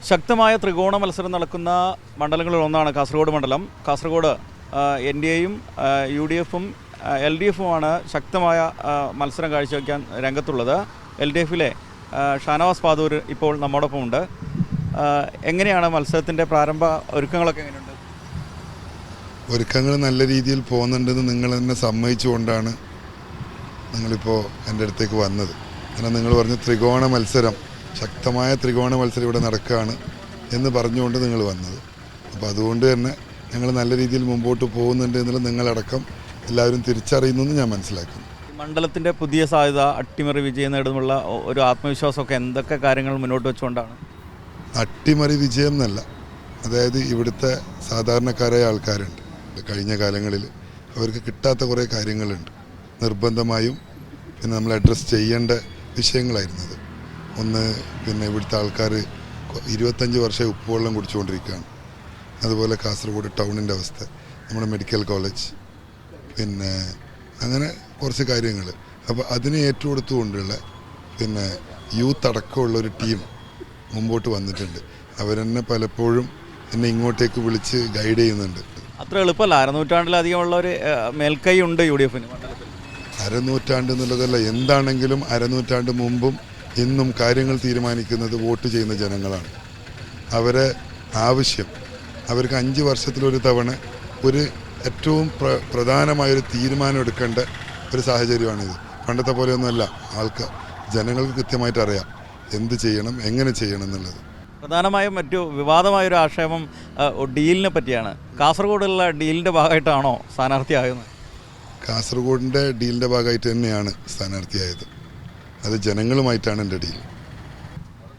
ശക്തമായ ത്രികോണ മത്സരം നടക്കുന്ന മണ്ഡലങ്ങളിൽ ഒന്നാണ് കാസർഗോഡ് മണ്ഡലം. കാസർഗോഡ് NDAയും UDFും LDFുമാണ് ശക്തമായ മത്സരം കാഴ്ചവെക്കാൻ രംഗത്തുള്ളത്. LDFിലെ ഷാനവാസ് പാതൂർ ഇപ്പോൾ നമ്മോടൊപ്പം ഉണ്ട്. എങ്ങനെയാണ് മത്സരത്തിൻ്റെ പ്രാരംഭ ഒരുക്കങ്ങളൊക്കെ എങ്ങനെയുണ്ട്? ഒരുക്കങ്ങൾ നല്ല രീതിയിൽ പോകുന്നുണ്ടെന്ന് നിങ്ങൾ തന്നെ സമ്മതിച്ചുകൊണ്ടാണ് നിങ്ങളിപ്പോൾ എൻ്റെ അടുത്തേക്ക് വന്നത്. കാരണം നിങ്ങൾ പറഞ്ഞ ത്രികോണ മത്സരം, ശക്തമായ ത്രികോണ മത്സരം ഇവിടെ നടക്കുകയാണ് എന്ന് പറഞ്ഞുകൊണ്ട് നിങ്ങൾ വന്നത്. അപ്പോൾ അതുകൊണ്ട് തന്നെ ഞങ്ങൾ നല്ല രീതിയിൽ മുമ്പോട്ട് പോകുന്നുണ്ട് എന്നുള്ളത് നിങ്ങളടക്കം എല്ലാവരും തിരിച്ചറിയുന്നു ഞാൻ മനസ്സിലാക്കുന്നു. മണ്ഡലത്തിൻ്റെ പുതിയ സാധ്യത, അട്ടിമറി വിജയം നേടുന്നുള്ള ഒരു ആത്മവിശ്വാസമൊക്കെ എന്തൊക്കെ കാര്യങ്ങൾ മുന്നോട്ട് വെച്ചുകൊണ്ടാണ്? അട്ടിമറി വിജയം എന്നല്ല, അതായത് ഇവിടുത്തെ സാധാരണക്കാരായ ആൾക്കാരുണ്ട്. കഴിഞ്ഞ കാലങ്ങളിൽ അവർക്ക് കിട്ടാത്ത കുറേ കാര്യങ്ങളുണ്ട്. നിർബന്ധമായും പിന്നെ നമ്മൾ അഡ്രസ്സ് ചെയ്യേണ്ട വിഷയങ്ങളായിരുന്നത്. ഒന്ന്, പിന്നെ ഇവിടുത്തെ ആൾക്കാർ 25 വർഷമായി ഉപ്പുവെള്ളം കുടിച്ചുകൊണ്ടിരിക്കുകയാണ്. അതുപോലെ കാസർഗോഡ് ടൗണിൻ്റെ അവസ്ഥ, നമ്മുടെ മെഡിക്കൽ കോളേജ്, പിന്നെ അങ്ങനെ കുറച്ച് കാര്യങ്ങൾ. അപ്പോൾ അതിനെ ഏറ്റെടുത്തുകൊണ്ടുള്ള പിന്നെ യൂത്ത് അടക്കമുള്ളൊരു ടീം മുമ്പോട്ട് വന്നിട്ടുണ്ട്. അവരെന്നെ പലപ്പോഴും എന്നെ ഇങ്ങോട്ടേക്ക് വിളിച്ച് ഗൈഡ് ചെയ്യുന്നുണ്ട്. അത്ര എളുപ്പമല്ല. അരനൂറ്റാണ്ടിലധികമുള്ള ഒരു മേൽക്കൈ ഉണ്ട് UDFന് മണ്ഡലത്തിൽ. അരനൂറ്റാണ്ട് എന്നുള്ളതല്ല, എന്താണെങ്കിലും അരനൂറ്റാണ്ട് മുമ്പും ഇന്നും കാര്യങ്ങൾ തീരുമാനിക്കുന്നത് വോട്ട് ചെയ്യുന്ന ജനങ്ങളാണ്. അവരെ ആവശ്യം, അവർക്ക് 5 വർഷത്തിലൊരു തവണ ഒരു ഏറ്റവും പ്രധാനമായൊരു തീരുമാനം എടുക്കേണ്ട ഒരു സാഹചര്യമാണിത്. പണ്ടത്തെ പോലെയൊന്നുമല്ല. ജനങ്ങൾക്ക് കൃത്യമായിട്ട് അറിയാം എന്ത് ചെയ്യണം, എങ്ങനെ ചെയ്യണം എന്നുള്ളത്. പ്രധാനമായും മറ്റു വിവാദമായൊരു ആക്ഷേപം ഡീലിനെ പറ്റിയാണ്. കാസർഗോഡുള്ള ഡീലിൻ്റെ ഭാഗമായിട്ടാണോ സ്ഥാനാർത്ഥിയാകുന്നത്? കാസർഗോഡിൻ്റെ ഡീലിൻ്റെ ഭാഗമായിട്ട് തന്നെയാണ് സ്ഥാനാർത്ഥിയായത്. അത് ജനങ്ങളുമായിട്ടാണ് എൻ്റെ ഡീൽ.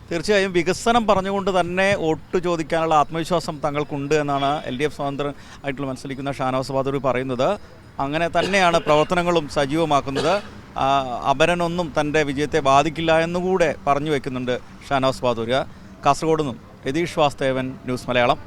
തീർച്ചയായും വികസനം പറഞ്ഞുകൊണ്ട് തന്നെ വോട്ട് ചോദിക്കാനുള്ള ആത്മവിശ്വാസം തങ്ങൾക്കുണ്ട് എന്നാണ് LDF സ്വതന്ത്രം ആയിട്ടുള്ള മത്സരിക്കുന്ന ഷാനവാസ് പാതൂർ പറയുന്നത്. അങ്ങനെ തന്നെയാണ് പ്രവർത്തനങ്ങളും സജീവമാക്കുന്നത്. അപരനൊന്നും തൻ്റെ വിജയത്തെ ബാധിക്കില്ല എന്നുകൂടെ പറഞ്ഞു വയ്ക്കുന്നുണ്ട് ഷാനവാസ് പാതൂർ. കാസർഗോഡ് നിന്നും രതീഷ് വാസ്തവൻ, ന്യൂസ് മലയാളം.